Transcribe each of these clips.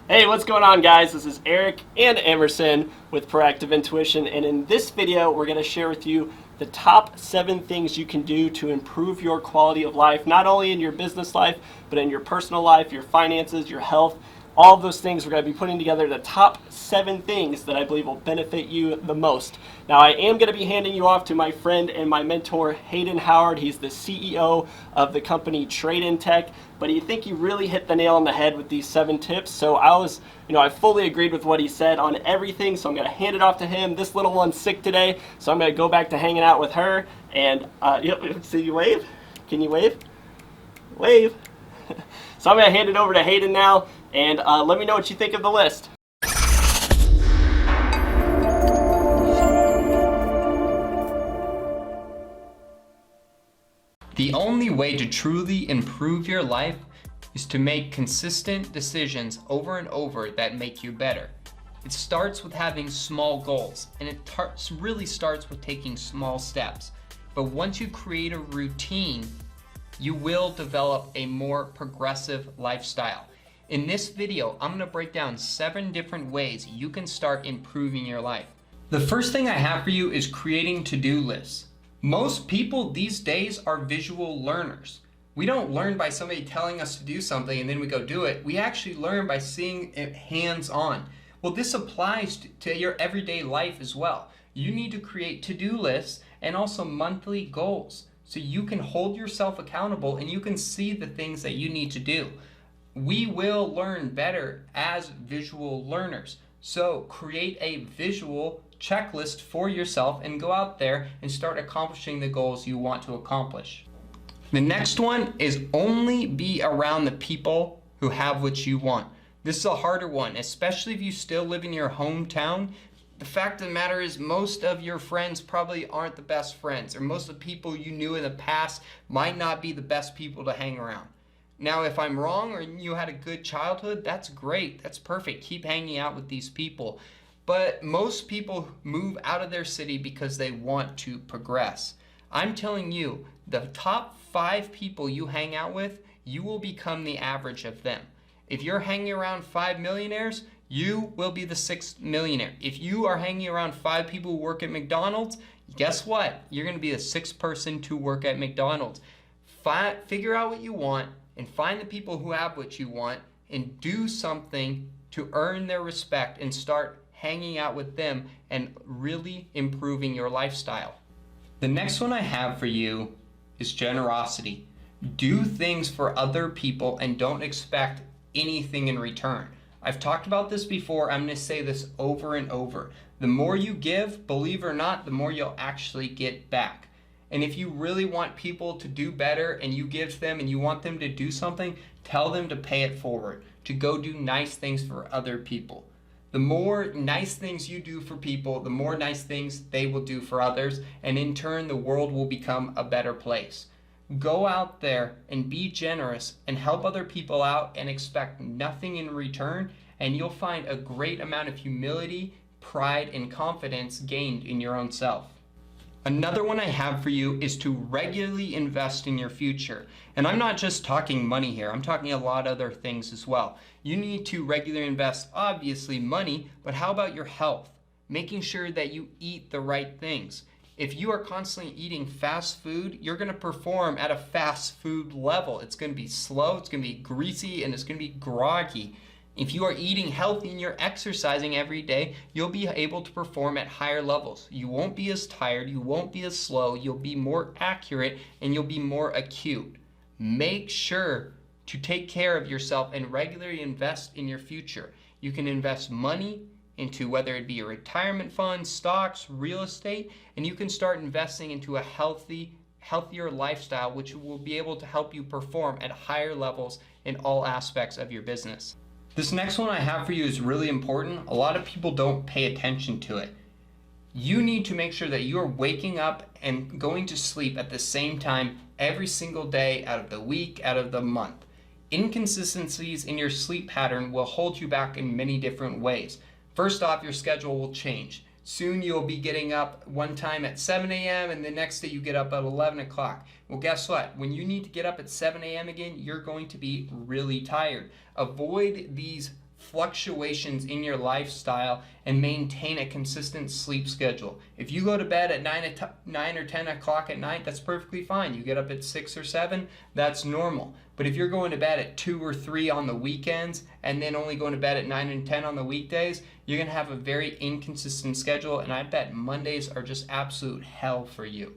Hey, what's going on, guys? This is Eric and Emerson with Proactive Intuition, and in this video we're going to share with you the top 7 things you can do to improve your quality of life, not only in your business life but in your personal life, your finances, your health. All of those things, we're going to be putting together the top 7 things that I believe will benefit you the most. Now, I am going to be handing you off to my friend and my mentor, Hayden Howard. He's the CEO of the company Trade in Tech, but I think he really hit the nail on the head with these 7 tips. So I fully agreed with what he said on everything, so I'm going to hand it off to him. This little one's sick today, so I'm going to go back to hanging out with her. And, see, you wave? Can you wave? Wave. So I'm going to hand it over to Hayden now, and let me know what you think of the list. The only way to truly improve your life is to make consistent decisions over and over that make you better. It starts with having small goals, and it really starts with taking small steps. But once you create a routine, you will develop a more progressive lifestyle. In this video, I'm going to break down 7 different ways you can start improving your life. The first thing I have for you is creating to-do lists. Most people these days are visual learners. We don't learn by somebody telling us to do something and then we go do it. We actually learn by seeing it hands-on. Well, this applies to your everyday life as well. You need to create to-do lists and also monthly goals, so you can hold yourself accountable and you can see the things that you need to do. We will learn better as visual learners. So create a visual checklist for yourself and go out there and start accomplishing the goals you want to accomplish. The next one is only be around the people who have what you want. This is a harder one, especially if you still live in your hometown. The fact of the matter is most of your friends probably aren't the best friends, or most of the people you knew in the past might not be the best people to hang around. Now, if I'm wrong or you had a good childhood, that's great. That's perfect. Keep hanging out with these people. But most people move out of their city because they want to progress. I'm telling you, the top 5 people you hang out with, you will become the average of them. If you're hanging around 5 millionaires, you will be the 6th millionaire. If you are hanging around 5 people who work at McDonald's, guess what? You're going to be the 6th person to work at McDonald's. Figure out what you want and find the people who have what you want and do something to earn their respect and start hanging out with them and really improving your lifestyle. The next one I have for you is generosity. Do things for other people and don't expect anything in return. I've talked about this before. I'm going to say this over and over. The more you give, believe it or not, the more you'll actually get back. And if you really want people to do better and you give to them and you want them to do something, tell them to pay it forward, to go do nice things for other people. The more nice things you do for people, the more nice things they will do for others, and in turn, the world will become a better place. Go out there and be generous and help other people out and expect nothing in return, and you'll find a great amount of humility, pride, and confidence gained in your own self. Another one I have for you is to regularly invest in your future. And I'm not just talking money here, I'm talking a lot of other things as well. You need to regularly invest, obviously, money, but how about your health? Making sure that you eat the right things. If you are constantly eating fast food, you're going to perform at a fast food level. It's going to be slow, it's going to be greasy, and it's going to be groggy. If you are eating healthy and you're exercising every day, you'll be able to perform at higher levels. You won't be as tired, you won't be as slow, you'll be more accurate, and you'll be more acute. Make sure to take care of yourself and regularly invest in your future. You can invest money into whether it be a retirement fund, stocks, real estate, and you can start investing into a healthier lifestyle, which will be able to help you perform at higher levels in all aspects of your business. This next one I have for you is really important. A lot of people don't pay attention to it. You need to make sure that you are waking up and going to sleep at the same time every single day out of the week, out of the month. Inconsistencies in your sleep pattern will hold you back in many different ways. First off, your schedule will change. Soon you'll be getting up one time at 7 a.m. and the next day you get up at 11 o'clock. Well, guess what? When you need to get up at 7 a.m. again, you're going to be really tired. Avoid these fluctuations in your lifestyle and maintain a consistent sleep schedule. If you go to bed at 9 or 10 o'clock at night, that's perfectly fine. You get up at 6 or 7, that's normal. But if you're going to bed at 2 or 3 on the weekends and then only going to bed at 9 and 10 on the weekdays, you're going to have a very inconsistent schedule, and I bet Mondays are just absolute hell for you.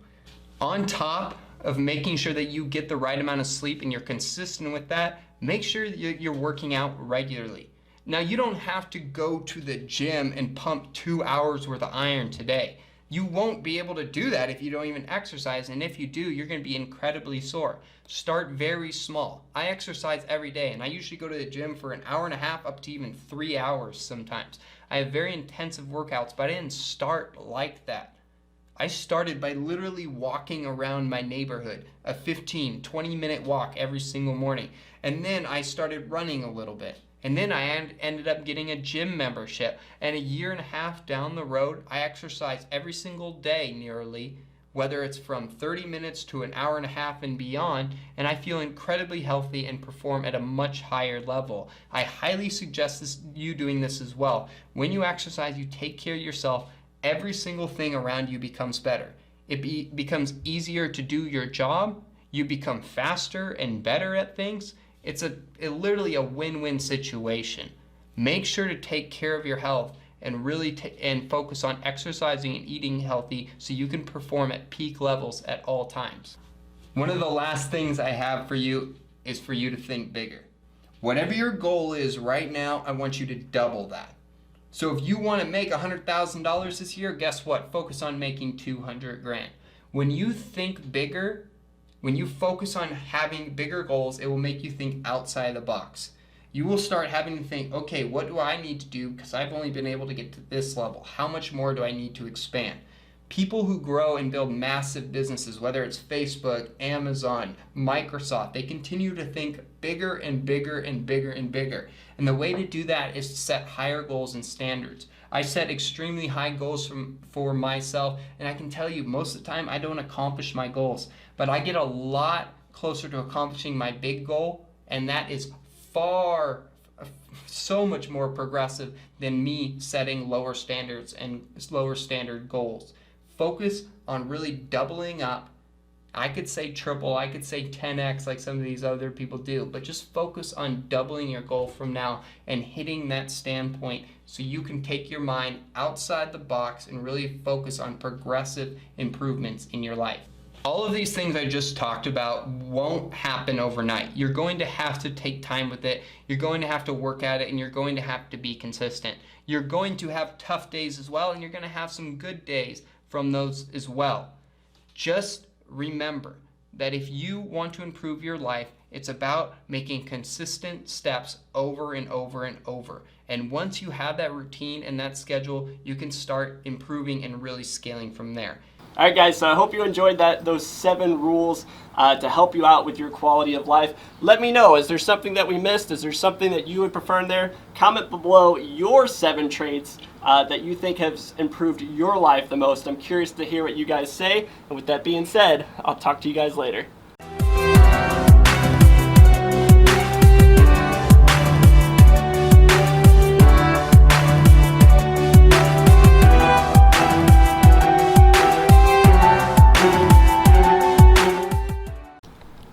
On top of making sure that you get the right amount of sleep and you're consistent with that, make sure you're working out regularly. Now, you don't have to go to the gym and pump 2 hours worth of iron today. You won't be able to do that if you don't even exercise, and if you do, you're going to be incredibly sore. Start very small. I exercise every day, and I usually go to the gym for an hour and a half up to even 3 hours sometimes. I have very intensive workouts, but I didn't start like that. I started by literally walking around my neighborhood, a 15, 20-minute walk every single morning. And then I started running a little bit. And then I ended up getting a gym membership. And a year and a half down the road, I exercise every single day nearly, whether it's from 30 minutes to an hour and a half and beyond, and I feel incredibly healthy and perform at a much higher level. I highly suggest you doing this as well. When you exercise, you take care of yourself. Every single thing around you becomes better. It becomes easier to do your job. You become faster and better at things. It's literally a win-win situation. Make sure to take care of your health and really and focus on exercising and eating healthy so you can perform at peak levels at all times. One of the last things I have for you is for you to think bigger. Whatever your goal is right now, I want you to double that. So if you want to make $100,000 this year, guess what? Focus on making 200 grand. When you think bigger, when you focus on having bigger goals, it will make you think outside the box. You will start having to think, okay, what do I need to do? Because I've only been able to get to this level. How much more do I need to expand? People who grow and build massive businesses, whether it's Facebook, Amazon, Microsoft, they continue to think bigger and bigger and bigger and bigger. And the way to do that is to set higher goals and standards. I set extremely high goals for myself, and I can tell you most of the time I don't accomplish my goals, but I get a lot closer to accomplishing my big goal, and that is so much more progressive than me setting lower standards and lower standard goals. Focus on really doubling up. I could say triple, I could say 10x like some of these other people do, but just focus on doubling your goal from now and hitting that standpoint so you can take your mind outside the box and really focus on progressive improvements in your life. All of these things I just talked about won't happen overnight. You're going to have to take time with it. You're going to have to work at it, and you're going to have to be consistent. You're going to have tough days as well, and you're going to have some good days from those as well. Just remember that if you want to improve your life, it's about making consistent steps over and over and over. And once you have that routine and that schedule, you can start improving and really scaling from there. All right, guys, so I hope you enjoyed those 7 rules to help you out with your quality of life. Let me know, is there something that we missed? Is there something that you would prefer in there? Comment below your 7 traits that you think have improved your life the most. I'm curious to hear what you guys say. And with that being said, I'll talk to you guys later.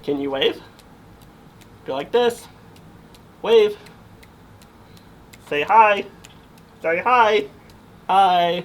Can you wave? Go like this. Wave. Say hi. Say hi. Hi.